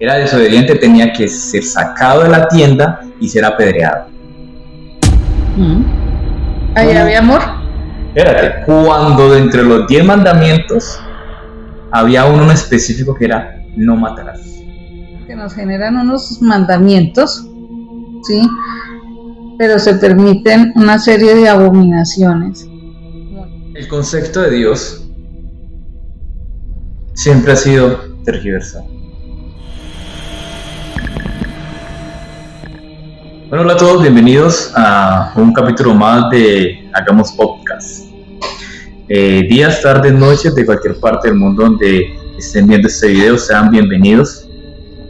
era desobediente tenía que ser sacado de la tienda y ser apedreado. Ahí había amor. Espérate, cuando de entre los 10 mandamientos había uno en específico que era no matarás. Que nos generan unos mandamientos, ¿sí? Pero se permiten una serie de abominaciones. El concepto de Dios siempre ha sido tergiversado. Bueno, hola a todos, bienvenidos a un capítulo más de Hagamos Podcast. Días, tardes, noches, de cualquier parte del mundo donde estén viendo este video, sean bienvenidos.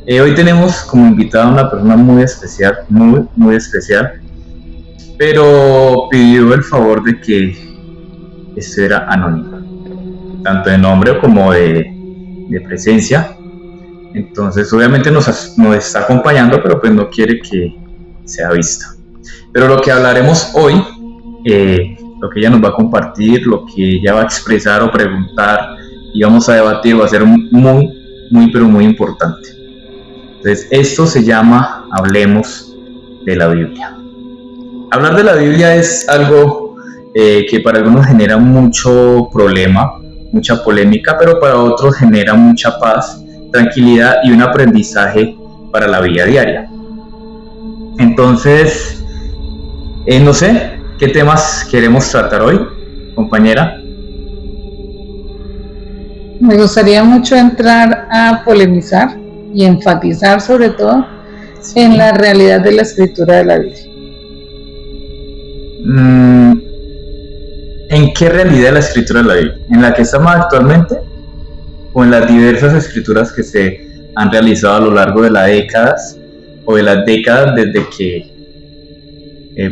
Hoy tenemos como invitada a una persona muy especial, muy especial, pero pidió el favor de que estuviera anónima, tanto de nombre como de presencia. Entonces obviamente nos está acompañando, pero pues no quiere que sea vista. Pero lo que hablaremos hoy, lo que ella nos va a compartir, lo que ella va a expresar o preguntar y vamos a debatir, va a ser muy importante. Entonces esto se llama Hablemos de la Biblia. Hablar de la Biblia es algo que para algunos genera mucho problema, mucha polémica, pero para otros genera mucha paz, tranquilidad y un aprendizaje para la vida diaria. Entonces, no sé, ¿qué temas queremos tratar hoy, compañera? Me gustaría mucho entrar a polemizar y enfatizar sobre todo en la realidad de la escritura de la Biblia. ¿En qué realidad de la escritura de la Biblia? ¿En la que estamos actualmente? ¿O en las diversas escrituras que se han realizado a lo largo de las décadas? ¿O de las décadas desde que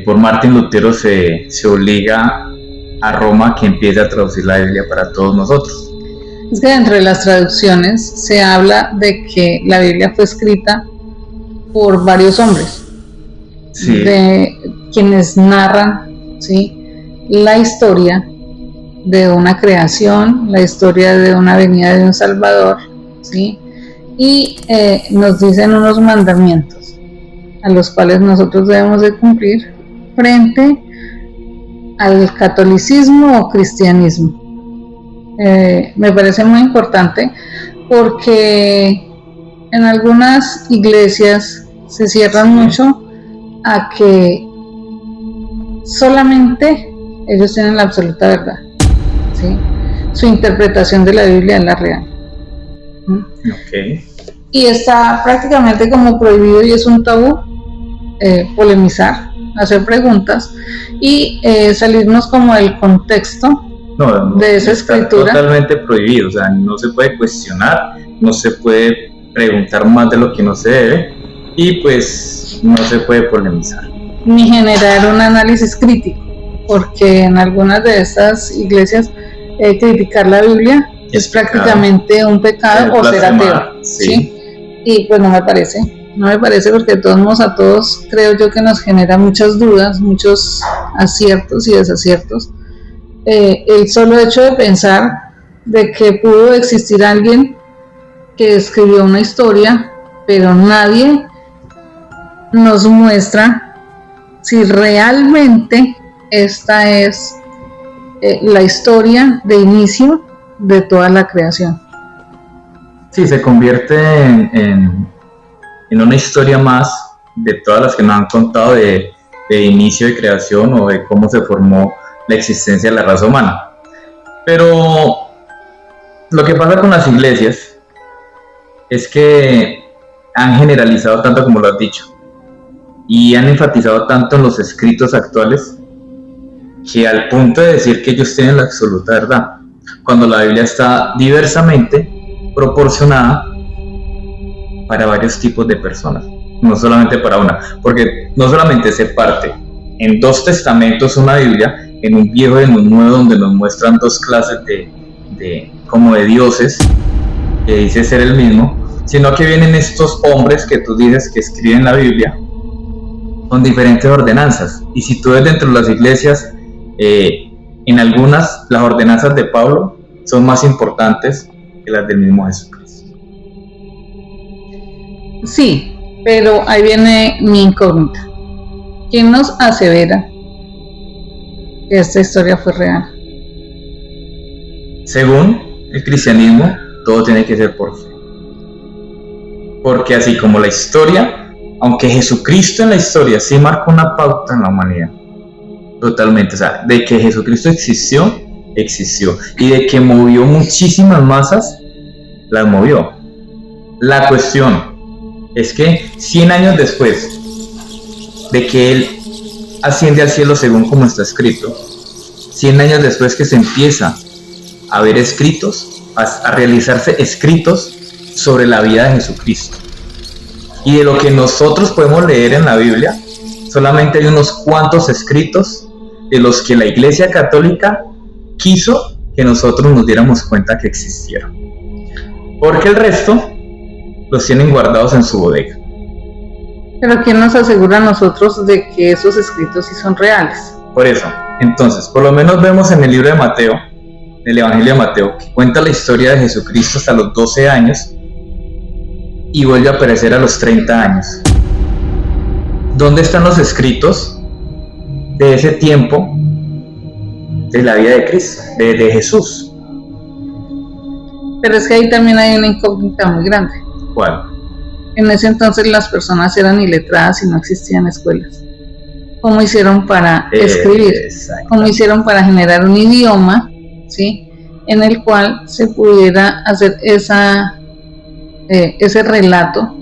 por Martín Lutero se obliga a Roma que empiece a traducir la Biblia para todos nosotros? Es que dentro de las traducciones se habla de que la Biblia fue escrita por varios hombres, sí, de quienes narran, ¿sí?, la historia de una creación, la historia de una venida de un Salvador, ¿sí?, y nos dicen unos mandamientos a los cuales nosotros debemos de cumplir frente al catolicismo o cristianismo. Me parece muy importante porque en algunas iglesias se cierran mucho a que solamente ellos tienen la absoluta verdad, ¿sí? Su interpretación de la Biblia es la real. Okay. Y está prácticamente como prohibido y es un tabú polemizar, hacer preguntas y salirnos como del contexto de esa escritura. Totalmente prohibido, o sea, no se puede cuestionar, no se puede preguntar más de lo que no se debe y pues no se puede polemizar. Ni generar un análisis crítico, porque en algunas de estas iglesias criticar la Biblia es prácticamente un pecado o ser ateo, ¿sí? Y pues no me parece porque de todos modos a todos creo yo que nos genera muchas dudas, muchos aciertos y desaciertos. El solo hecho de pensar de que pudo existir alguien que escribió una historia, pero nadie nos muestra si realmente esta es la historia de inicio de toda la creación. Sí, se convierte en una historia más de todas las que nos han contado de inicio de creación o de cómo se formó la existencia de la raza humana. Pero lo que pasa con las iglesias es que han generalizado tanto, como lo has dicho, y han enfatizado tanto en los escritos actuales que al punto de decir que ellos tienen la absoluta verdad, cuando la Biblia está diversamente proporcionada para varios tipos de personas, no solamente para una, porque no solamente se parte en dos testamentos una Biblia, en un viejo y en un nuevo, donde nos muestran dos clases de dioses, que dice ser el mismo, sino que vienen estos hombres que tú dices que escriben la Biblia con diferentes ordenanzas. Y si tú ves dentro de las iglesias, en algunas las ordenanzas de Pablo son más importantes que las del mismo Jesucristo. Sí, pero ahí viene mi incógnita. ¿Quién nos asevera que esta historia fue real? Según el cristianismo, todo tiene que ser por fe. Porque así como la historia, aunque Jesucristo en la historia sí marcó una pauta en la humanidad, totalmente, o sea, de que Jesucristo existió, y de que movió muchísimas masas, las movió. La cuestión es que 100 años después de que Él asciende al cielo según como está escrito, 100 años después que se empieza a ver escritos, a realizarse escritos sobre la vida de Jesucristo. Y de lo que nosotros podemos leer en la Biblia, solamente hay unos cuantos escritos de los que la Iglesia Católica quiso que nosotros nos diéramos cuenta que existieron. Porque el resto los tienen guardados en su bodega. Pero ¿quién nos asegura a nosotros de que esos escritos sí son reales? Por eso, entonces, por lo menos vemos en el libro de Mateo, el Evangelio de Mateo, que cuenta la historia de Jesucristo hasta los 12 años y vuelve a aparecer a los 30 años. ¿Dónde están los escritos de ese tiempo de la vida de Cristo, de Jesús? Pero es que ahí también hay una incógnita muy grande. ¿Cuál? En ese entonces las personas eran iletradas y no existían escuelas. ¿Cómo hicieron para escribir? ¿Cómo hicieron para generar un idioma, ¿sí?, en el cual se pudiera hacer ese relato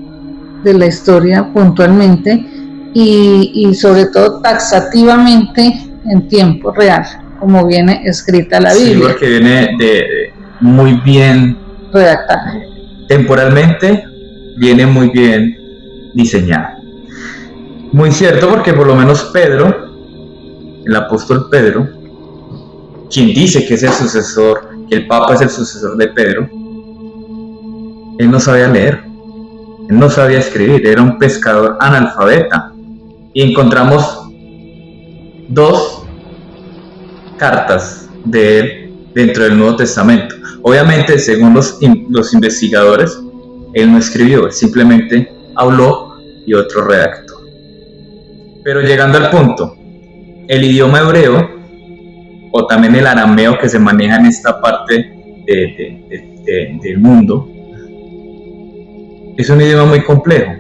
de la historia puntualmente y sobre todo taxativamente en tiempo real, como viene escrita la Biblia? Sí, porque viene muy bien redactada. Temporalmente viene muy bien diseñada. Muy cierto, porque por lo menos Pedro, el apóstol Pedro, quien dice que es el sucesor, que el Papa es el sucesor de Pedro, él no sabía leer, él no sabía escribir, era un pescador analfabeta. Y encontramos 2 cartas de él dentro del Nuevo Testamento. Obviamente, según los investigadores, él no escribió, él simplemente habló y otro redactó. Pero llegando al punto, el idioma hebreo, o también el arameo que se maneja en esta parte del mundo, es un idioma muy complejo.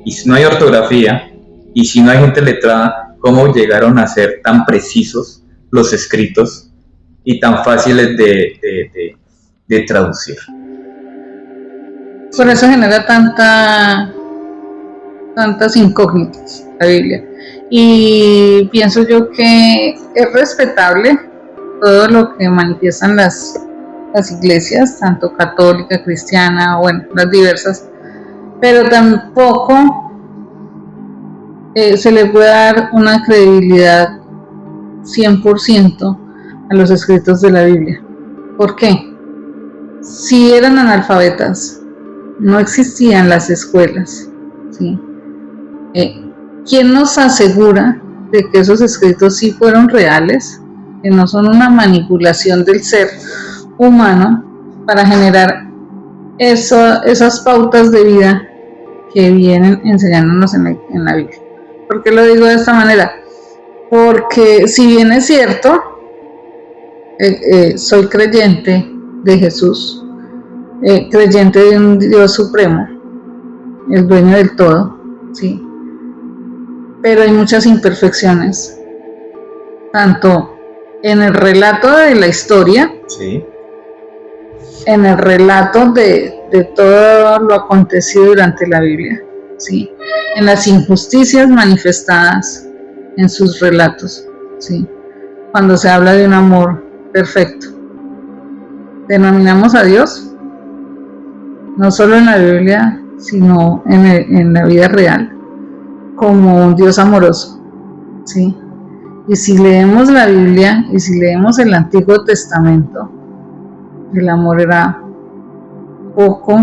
Y si no hay ortografía, y si no hay gente letrada, ¿cómo llegaron a ser tan precisos los escritos y tan fáciles de traducir? Por eso genera tantas incógnitas la Biblia. Y pienso yo que es respetable todo lo que manifiestan las iglesias, tanto católica, cristiana, bueno, las diversas, pero tampoco se le puede dar una credibilidad 100% a los escritos de la Biblia. ¿Por qué? Si eran analfabetas, no existían las escuelas, ¿sí? ¿Quién nos asegura de que esos escritos sí fueron reales, que no son una manipulación del ser humano para generar esas pautas de vida que vienen enseñándonos en la Biblia? ¿Por qué lo digo de esta manera? Porque si bien es cierto, soy creyente de Jesús, creyente de un Dios supremo, el dueño del todo, ¿sí?, pero hay muchas imperfecciones, tanto en el relato de la historia, sí, en el relato de todo lo acontecido durante la Biblia, ¿sí?, en las injusticias manifestadas en sus relatos, ¿sí?, cuando se habla de un amor perfecto. Denominamos a Dios, no solo en la Biblia, sino en la vida real, como un Dios amoroso, ¿sí? Y si leemos la Biblia y si leemos el Antiguo Testamento, el amor era poco,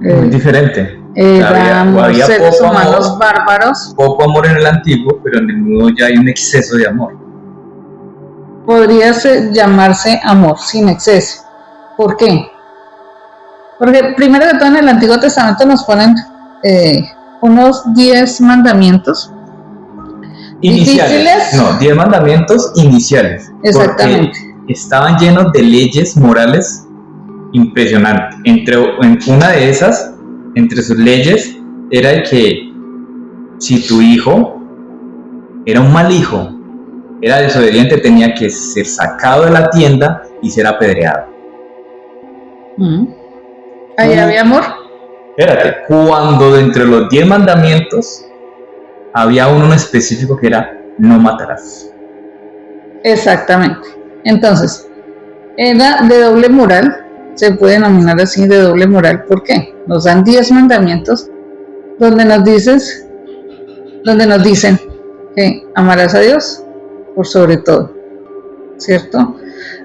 muy diferente. Éramos seres humanos bárbaros. Poco amor en el Antiguo, pero en el Nuevo ya hay un exceso de amor. Podría llamarse amor sin exceso. ¿Por qué? Porque primero que todo en el Antiguo Testamento nos ponen unos 10 mandamientos. Iniciales. No, 10 mandamientos iniciales. Exactamente. Estaban llenos de leyes morales impresionantes. Una de esas, entre sus leyes, era el que si tu hijo era un mal hijo, era desobediente, tenía que ser sacado de la tienda y ser apedreado. Ahí había amor. Espérate, cuando de entre los 10 mandamientos había uno específico que era no matarás. Exactamente. Entonces, era de doble moral, se puede denominar así, de doble moral. ¿Por qué? Nos dan 10 mandamientos donde nos dicen que amarás a Dios por sobre todo, ¿cierto?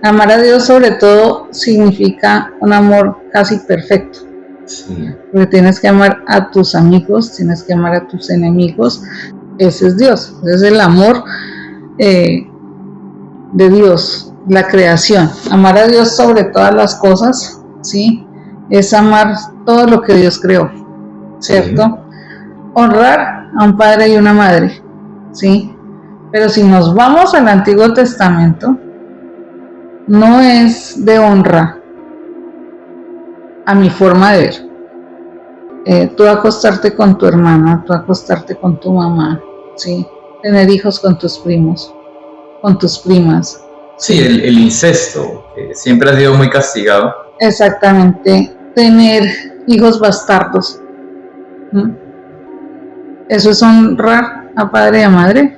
Amar a Dios sobre todo significa un amor casi perfecto. Sí. Porque tienes que amar a tus amigos, tienes que amar a tus enemigos. Ese es Dios, ese es el amor de Dios, la creación. Amar a Dios sobre todas las cosas, ¿sí? Es amar todo lo que Dios creó, ¿cierto? Sí. Honrar a un padre y una madre, ¿sí? Pero si nos vamos al Antiguo Testamento, no es de honra a mi forma de ver. Tú acostarte con tu hermana, tú acostarte con tu mamá, ¿sí? Tener hijos con tus primos, con tus primas. Sí, el incesto, que siempre ha sido muy castigado. Exactamente. Tener hijos bastardos. ¿Eso es honrar a padre y a madre?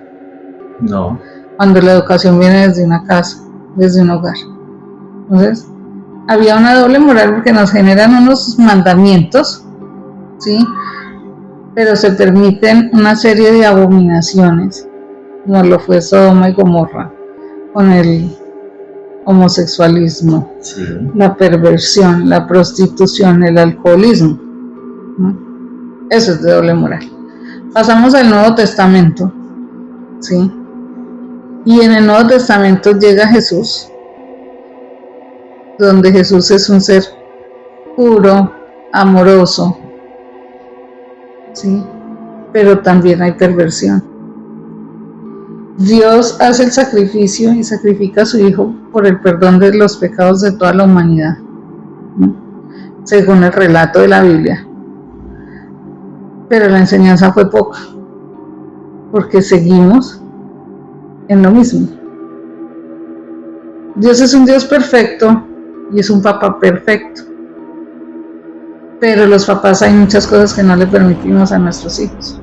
No. Cuando la educación viene desde una casa, desde un hogar. Entonces, había una doble moral porque nos generan unos mandamientos, ¿sí? Pero se permiten una serie de abominaciones, como lo fue Sodoma y Gomorra, con el homosexualismo, sí, la perversión, la prostitución, el alcoholismo, ¿no? Eso es de doble moral. Pasamos al Nuevo Testamento, ¿sí? Y en el Nuevo Testamento llega Jesús, donde Jesús es un ser puro, amoroso, ¿sí? Pero también hay perversión. Dios hace el sacrificio y sacrifica a su Hijo por el perdón de los pecados de toda la humanidad, ¿no? Según el relato de la Biblia. Pero la enseñanza fue poca, porque seguimos en lo mismo. Dios es un Dios perfecto y es un papá perfecto, pero los papás hay muchas cosas que no le permitimos a nuestros hijos.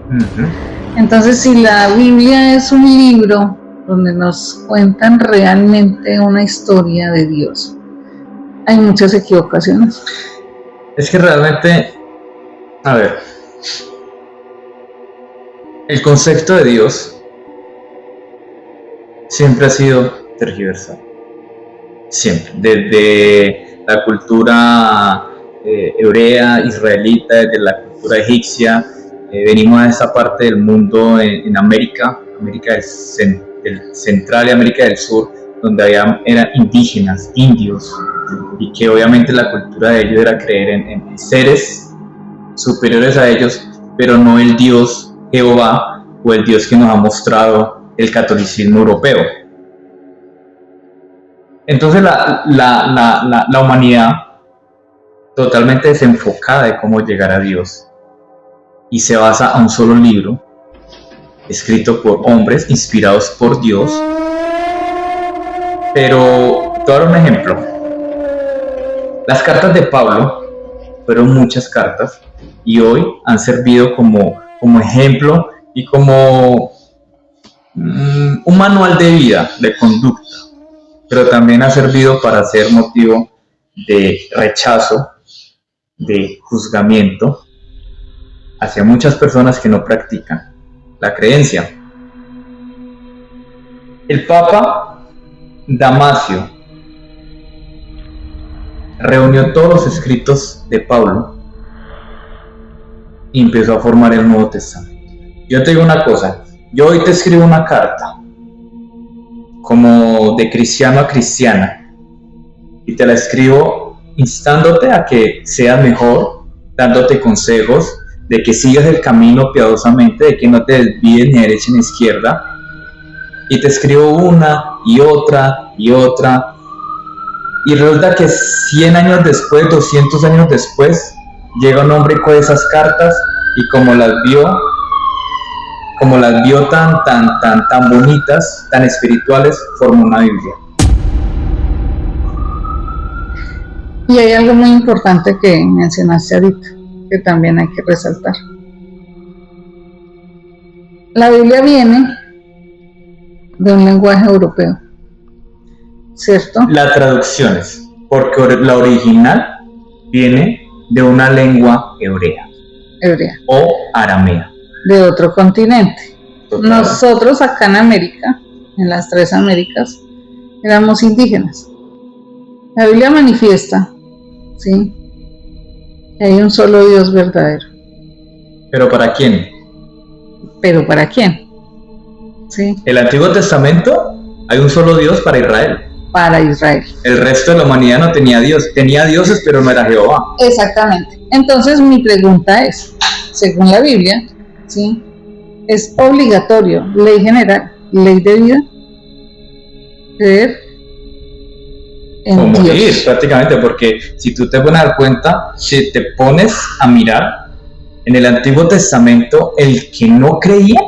Entonces, si la Biblia es un libro donde nos cuentan realmente una historia de Dios, hay muchas equivocaciones. Es que realmente, a ver, el concepto de Dios siempre ha sido tergiversado. Siempre, desde la cultura hebrea, israelita, desde la cultura egipcia, venimos a esa parte del mundo en América del Central y América del Sur, donde eran indígenas, indios, y que obviamente la cultura de ellos era creer en seres superiores a ellos, pero no el Dios Jehová o el Dios que nos ha mostrado el catolicismo europeo. Entonces la humanidad, totalmente desenfocada de cómo llegar a Dios, y se basa a un solo libro escrito por hombres inspirados por Dios. Pero te voy a dar un ejemplo. Las cartas de Pablo fueron muchas cartas y hoy han servido como ejemplo y como un manual de vida, de conducta, pero también ha servido para ser motivo de rechazo, de juzgamiento hacia muchas personas que no practican la creencia. El Papa Damasio reunió todos los escritos de Pablo y empezó a formar el Nuevo Testamento. Yo te digo una cosa, yo hoy te escribo una carta como de cristiano a cristiana y te la escribo instándote a que seas mejor, dándote consejos, de que sigas el camino piadosamente, de que no te desvíes ni a derecha ni a izquierda, y te escribo una y otra y otra, y resulta que 100 años después, 200 años después, llega un hombre con esas cartas y como las vio tan bonitas, tan espirituales, formó una Biblia. Y hay algo muy importante que mencionaste ahorita, que también hay que resaltar. La Biblia viene de un lenguaje europeo, ¿cierto? Las traducciones, porque la original viene de una lengua hebrea o aramea. De otro continente. Total. Nosotros acá en América, en las 3 Américas, éramos indígenas. La Biblia manifiesta, ¿sí?, que hay un solo Dios verdadero. ¿Pero para quién? ¿Pero para quién? ¿Sí? El Antiguo Testamento hay un solo Dios para Israel. Para Israel. El resto de la humanidad no tenía Dios. Tenía dioses, pero no era Jehová. Exactamente. Entonces mi pregunta es, según la Biblia, ¿sí?, es obligatorio, ley general, ley de vida, creer en o morir, Dios. Prácticamente, porque si tú te pones a dar cuenta, si te pones a mirar en el Antiguo Testamento, el que no creía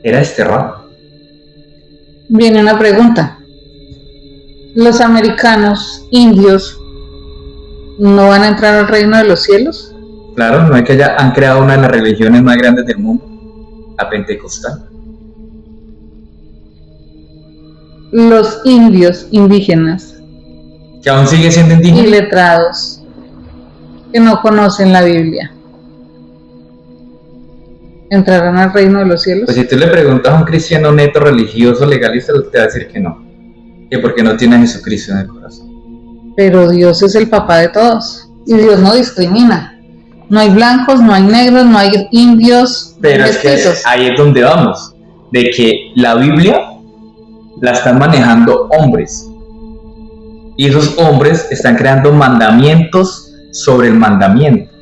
era desterrado. Viene una pregunta. ¿Los americanos indios no van a entrar al reino de los cielos? Claro, no es que han creado una de las religiones más grandes del mundo, la pentecostal. Los indios indígenas, Que aún sigue siendo indígena. iletrados, que no conocen la Biblia, ¿entrarán al reino de los cielos? Pues si tú le preguntas a un cristiano neto, religioso, legalista, te va a decir que no. Que porque no tiene a Jesucristo en el corazón. Pero Dios es el papá de todos. Y Dios no discrimina. No hay blancos, no hay negros, no hay indios. Pero es que ahí es donde vamos. De que la Biblia la están manejando hombres. Y esos hombres están creando mandamientos sobre el mandamiento.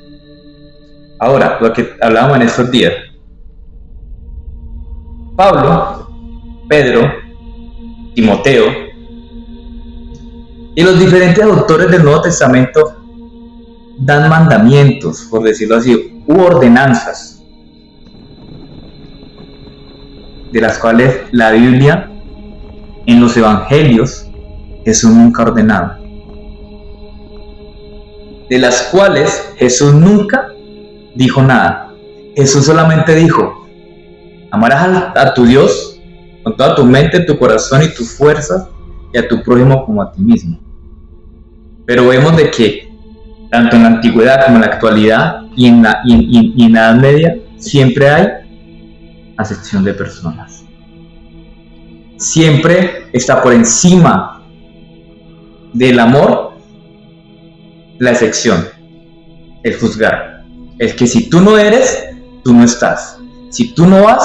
Ahora, lo que hablábamos en estos días. Pablo, Pedro, Timoteo y los diferentes autores del Nuevo Testamento dan mandamientos, por decirlo así, u ordenanzas, de las cuales la Biblia, en los evangelios, Jesús nunca ha ordenado, de las cuales Jesús nunca dijo nada. Jesús solamente dijo: amarás a tu Dios con toda tu mente, tu corazón y tu fuerza, y a tu prójimo como a ti mismo. Pero vemos de que tanto en la antigüedad como en la actualidad y en la Edad Media siempre hay acepción de personas. Siempre está por encima del amor la excepción, el juzgar, el que si tú no eres, tú no estás. Si tú no vas,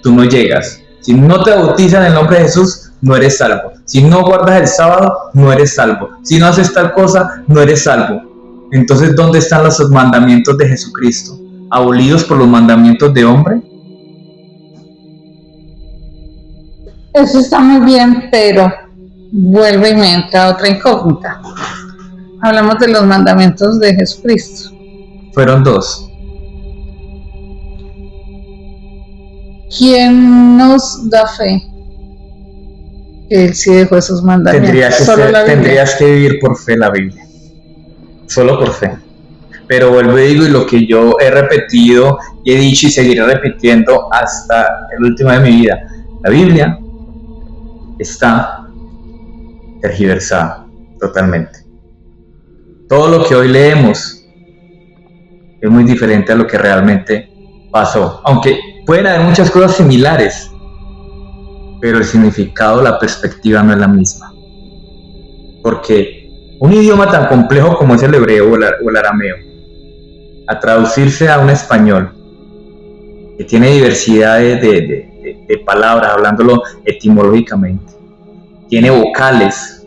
tú no llegas. Si no te bautizan en el nombre de Jesús, no eres salvo. Si no guardas el sábado, no eres salvo. Si no haces tal cosa, no eres salvo. Entonces, ¿dónde están los mandamientos de Jesucristo? ¿Abolidos por los mandamientos de hombre? Eso está muy bien, pero vuelve y me entra otra incógnita. Hablamos de los mandamientos de Jesucristo. Fueron 2. ¿Quién nos da fe que Él sí dejó esos mandamientos? Tendrías que vivir por fe la Biblia. Solo por fe. Pero vuelvo y digo, y lo que yo he repetido y he dicho y seguiré repitiendo hasta el último de mi vida: la Biblia está tergiversada totalmente. Todo lo que hoy leemos es muy diferente a lo que realmente pasó, aunque pueden haber muchas cosas similares, pero el significado, la perspectiva no es la misma, porque un idioma tan complejo como es el hebreo o el arameo, a traducirse a un español que tiene diversidad de palabras, hablándolo etimológicamente, tiene vocales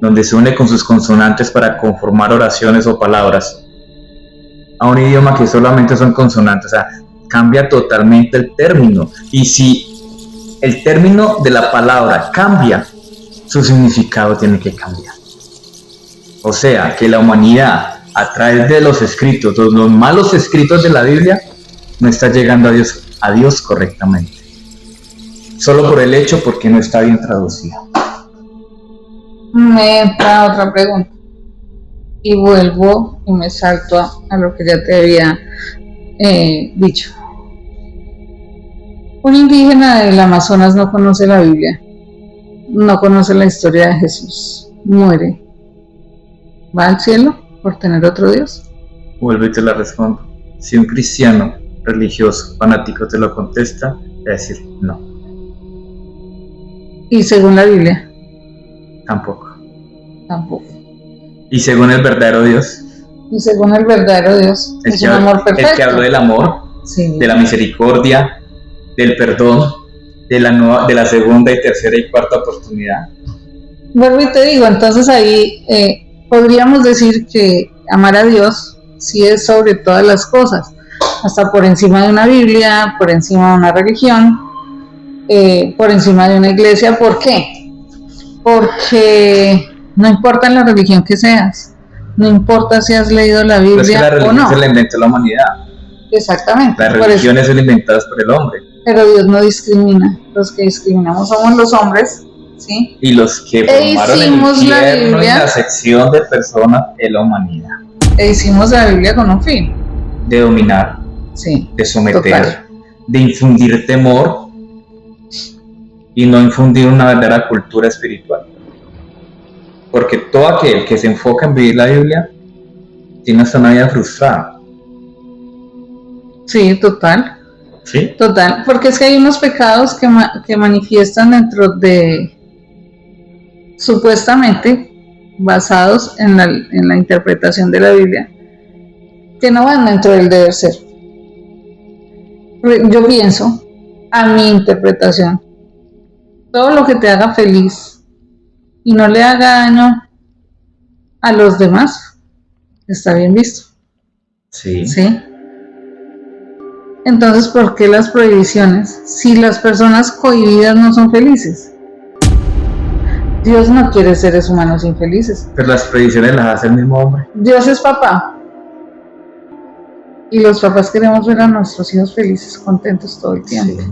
donde se une con sus consonantes para conformar oraciones o palabras, a un idioma que solamente son consonantes, o sea, cambia totalmente el término. Y si el término de la palabra cambia, su significado tiene que cambiar. O sea, que la humanidad, a través de los escritos, los malos escritos de la Biblia, no está llegando a Dios correctamente. Solo por el hecho porque no está bien traducida. Me entra otra pregunta. Y vuelvo y me salto a lo que ya te había dicho. Un indígena del Amazonas no conoce la Biblia, no conoce la historia de Jesús, muere, ¿va al cielo por tener otro Dios? Vuelvo y te la respondo. Si un cristiano religioso, fanático te lo contesta, te va a decir no. ¿Y según la Biblia? Tampoco. ¿Y según el verdadero Dios? Y según el verdadero Dios, es un amor perfecto. El que habló del amor, sí, de la misericordia, del perdón, de la segunda y tercera y cuarta oportunidad. Vuelvo y te digo, entonces ahí podríamos decir que amar a Dios sí es sobre todas las cosas, hasta por encima de una Biblia, por encima de una religión, por encima de una iglesia. ¿Por qué? Porque no importa en la religión que seas, no importa si has leído la Biblia o no. Es que la religión se la inventó la humanidad. Exactamente. Las religiones son inventadas por el hombre. Pero Dios no discrimina. Los que discriminamos somos los hombres, ¿sí? Y los que formaron el infierno en la sección de personas de la humanidad. Hicimos la Biblia con un fin. De dominar, sí, de someter, total, de infundir temor y no infundir una verdadera cultura espiritual. Porque todo aquel que se enfoca en vivir la Biblia tiene hasta una vida frustrada. Sí, total. ¿Sí? Total, porque es que hay unos pecados que manifiestan dentro de, supuestamente, basados en la interpretación de la Biblia, que no van dentro del deber ser. Yo pienso, a mi interpretación, todo lo que te haga feliz y no le haga daño a los demás, está bien visto. Sí. ¿Sí? Entonces, ¿por qué las prohibiciones si las personas cohibidas no son felices? Dios no quiere seres humanos infelices. Pero las prohibiciones las hace el mismo hombre. Dios es papá. Y los papás queremos ver a nuestros hijos felices, contentos todo el tiempo. Sí.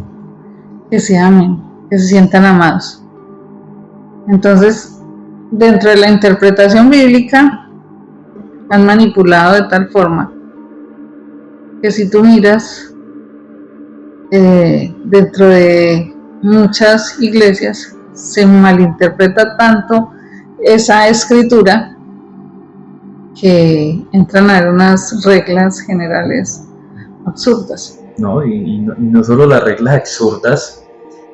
Que se amen, que se sientan amados. Entonces, dentro de la interpretación bíblica, han manipulado de tal forma que si tú miras dentro de muchas iglesias se malinterpreta tanto esa escritura que entran a unas reglas generales absurdas. No, y no solo las reglas absurdas,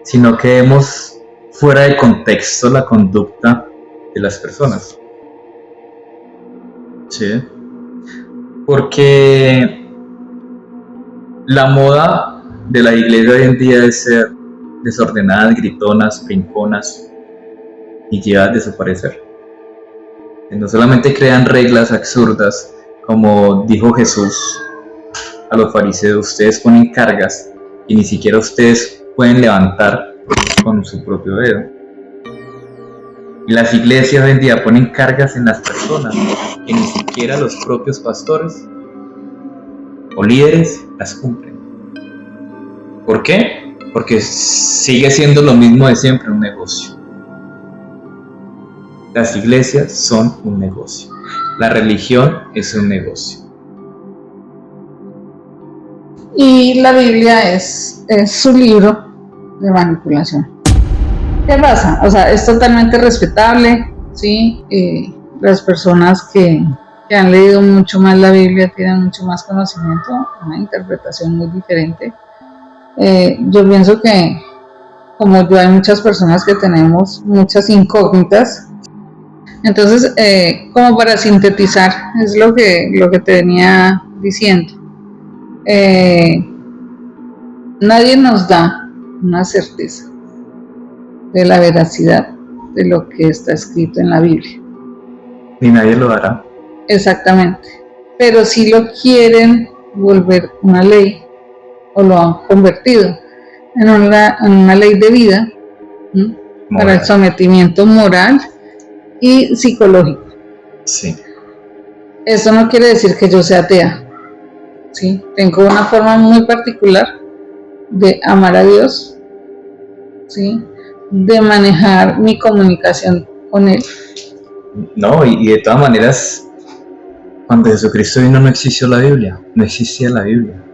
sino que vemos fuera de contexto la conducta de las personas. Sí. Porque la moda de la iglesia hoy en día es ser desordenadas, gritonas, brinconas y llevas a desaparecer. Y no solamente crean reglas absurdas, como dijo Jesús a los fariseos, ustedes ponen cargas y ni siquiera ustedes pueden levantar con su propio dedo. Y las iglesias hoy en día ponen cargas en las personas que ni siquiera los propios pastores o líderes las cumplen. ¿Por qué? Porque sigue siendo lo mismo de siempre, un negocio. Las iglesias son un negocio. La religión es un negocio. Y la Biblia es su libro de manipulación. ¿Qué pasa? O sea, es totalmente respetable, ¿sí? Las personas que han leído mucho más la Biblia tienen mucho más conocimiento, una interpretación muy diferente. Yo pienso que, como yo, hay muchas personas que tenemos muchas incógnitas. Entonces, como para sintetizar, es lo que te venía diciendo. Nadie nos da una certeza de la veracidad de lo que está escrito en la Biblia. Ni nadie lo hará. Exactamente. pero sí lo quieren volver una ley, o lo han convertido en una ley de vida, para el sometimiento moral y psicológico. Sí. Eso no quiere decir que yo sea atea, ¿sí? Tengo una forma muy particular de amar a Dios, ¿sí? De manejar mi comunicación con Él. No, y de todas maneras, cuando Jesucristo vino no existió la Biblia, no existía la Biblia.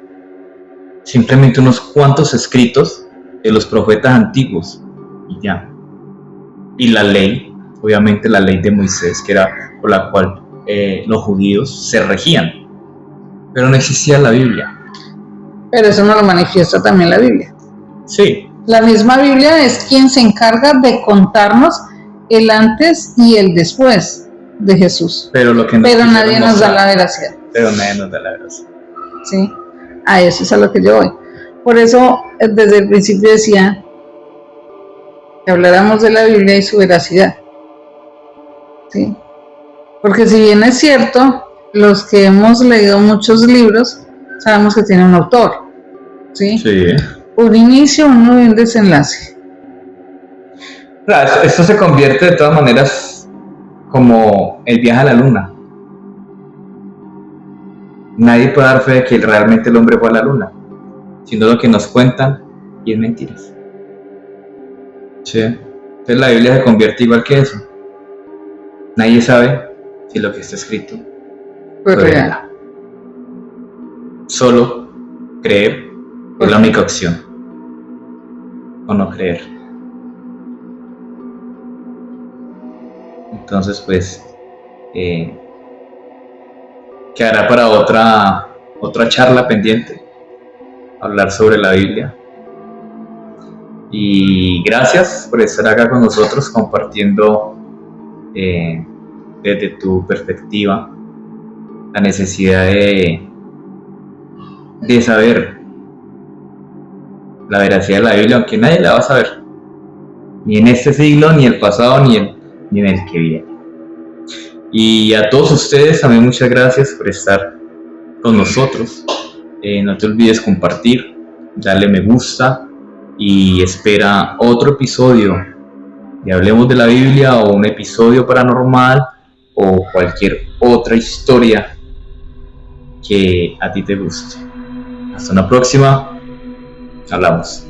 Simplemente unos cuantos escritos de los profetas antiguos y ya. Y la ley, obviamente la ley de Moisés, que era por la cual los judíos se regían, pero no existía la Biblia. Pero eso no lo manifiesta también la Biblia. Sí. La misma Biblia es quien se encarga de contarnos el antes y el después de Jesús. Pero nadie nos da la veracidad. Pero nadie nos da la veracidad. Sí, a eso es a lo que yo voy. Por eso desde el principio decía que habláramos de la Biblia y su veracidad. ¿Sí? Porque si bien es cierto, los que hemos leído muchos libros sabemos que tiene un autor. ¿Sí? Sí. Un inicio, un nudo y un desenlace. Claro, esto se convierte de todas maneras como el viaje a la luna. Nadie puede dar fe de que realmente el hombre fue a la luna, sino lo que nos cuentan y es mentiras. Sí. Entonces la Biblia se convierte igual que eso. Nadie sabe si lo que está escrito fue real. Solo creer es la única opción, o no creer. Entonces pues quedará para otra charla pendiente hablar sobre la Biblia. Y gracias por estar acá con nosotros compartiendo desde tu perspectiva la necesidad de saber la veracidad de la Biblia, aunque nadie la va a saber, ni en este siglo, ni el pasado, ni en el que viene. Y a todos ustedes también muchas gracias por estar con nosotros. No te olvides compartir, darle me gusta y espera otro episodio de Hablemos de la Biblia, o un episodio paranormal, o cualquier otra historia que a ti te guste. Hasta una próxima. Hablamos.